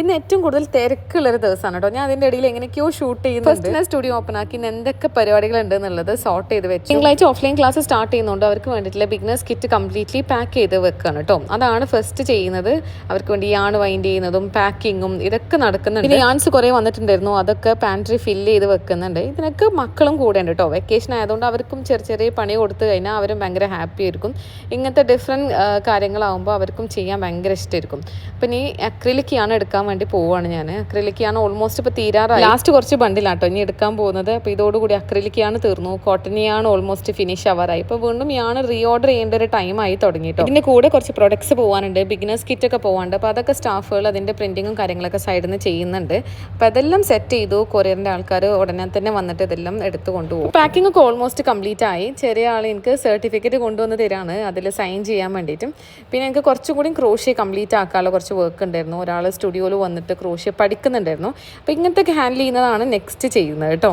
ഇന്ന് ഏറ്റവും കൂടുതൽ തിരക്കുള്ളൊരു ദിവസമാണ് കേട്ടോ. ഞാൻ അതിൻ്റെ ഇടയിൽ എങ്ങനെയൊക്കെയോ ഷൂട്ട് ചെയ്യുന്നുണ്ട്. ഫസ്റ്റ് ഞാൻ സ്റ്റുഡിയോ ഓപ്പൺ ആക്കി ഇന്ന് എന്തൊക്കെ പരിപാടികളുണ്ട് എന്നുള്ളത് സോർട്ട് ചെയ്ത് വെച്ചു. തിങ്കളാഴ്ച ഓഫ്ലൈൻ ക്ലാസ് സ്റ്റാർട്ട് ചെയ്യുന്നുണ്ട്. അവർക്ക് വേണ്ടിയിട്ടുള്ള ബിഗ്നേഴ്സ് കിറ്റ് കംപ്ലീറ്റ്ലി പാക്ക് ചെയ്ത് വെക്കുകയാണ് കേട്ടോ. അതാണ് ഫസ്റ്റ് ചെയ്യുന്നത്. അവർക്ക് വേണ്ടി യാൺ വൈൻഡ് ചെയ്യുന്നതും പാക്കിങ്ങും ഇതൊക്കെ നടക്കുന്നുണ്ട്. പിന്നെ യാൺസ് കുറേ വന്നിട്ടുണ്ടായിരുന്നു, അതൊക്കെ പാൻട്രി ഫില്ല് ചെയ്ത് വെക്കുന്നുണ്ട്. ഇതിനൊക്കെ മക്കളും കൂടെ ഉണ്ട് കേട്ടോ. വെക്കേഷൻ ആയതുകൊണ്ട് അവർക്കും ചെറിയ ചെറിയ പണി കൊടുത്തു കഴിഞ്ഞാൽ അവരും ഭയങ്കര ഹാപ്പി ആയിരിക്കും. ഇങ്ങനത്തെ ഡിഫറെൻറ്റ് കാര്യങ്ങളാകുമ്പോൾ അവർക്കും ചെയ്യാൻ ഭയങ്കര ഇഷ്ടമായിരിക്കും. അപ്പം ഈ അക്രിലിക്കാണ് എടുക്കാൻ വേണ്ടി പോവാണ് ഞാൻ. അക്രിലിക്കാണ് ഓൾമോസ്റ്റ് ഇപ്പോൾ തീരാറായി. ലാസ്റ്റ് കുറച്ച് ബണ്ടിലാട്ടോ ഇനി എടുക്കാൻ പോകുന്നത്. അപ്പോൾ ഇതോടുകൂടി അക്രിലിക്കാണ് തീർന്നു. കോട്ടണിയാണ് ഓൾമോസ്റ്റ് ഫിനിഷ് ആവാറായി. ഇപ്പോൾ വീണ്ടും ഞാൻ റീ ഓർഡർ ചെയ്യേണ്ട ഒരു ടൈമായി തുടങ്ങിയിട്ടോ. ഇതിൻ്റെ കൂടെ കുറച്ച് പ്രൊഡക്ട്സ് പോകാനുണ്ട്, ബിഗിനേഴ്സ് കിറ്റൊക്കെ പോകാനുണ്ട്. അപ്പോൾ അതൊക്കെ സ്റ്റാഫുകൾ അതിൻ്റെ പ്രിൻറ്റിങ്ങും കാര്യങ്ങളൊക്കെ സൈഡിൽ നിന്ന് ചെയ്യുന്നുണ്ട്. അപ്പോൾ അതെല്ലാം സെറ്റ് ചെയ്തു. കൊറിയറിൻ്റെ ആൾക്കാർ ഉടനെ തന്നെ വന്നിട്ട് ഇതെല്ലാം എടുത്ത് കൊണ്ടുപോകും. പാക്കിംഗ് ഒക്കെ ഓൾമോസ്റ്റ് കംപ്ലീറ്റ് ആയി. ചെറിയ ആൾ എനിക്ക് സർട്ടിഫിക്കറ്റ് കൊണ്ടുവന്ന് തരാണ് അതിൽ സൈൻ ചെയ്യാൻ വേണ്ടിയിട്ടും. പിന്നെ എനിക്ക് കുറച്ചും കൂടി ക്രോഷ്യ കംപ്ലീറ്റ് ആക്കാനുള്ള കുറച്ച് വർക്ക് ഉണ്ടായിരുന്നു. ഒരാൾ സ്റ്റുഡിയോയിൽ വന്നിട്ട് ക്രോഷ്യ പഠിക്കുന്നുണ്ടായിരുന്നു. അപ്പോൾ ഇങ്ങനത്തെ ഹാൻഡിൽ ചെയ്യുന്നതാണ് നെക്സ്റ്റ് ചെയ്യുന്നത് കേട്ടോ.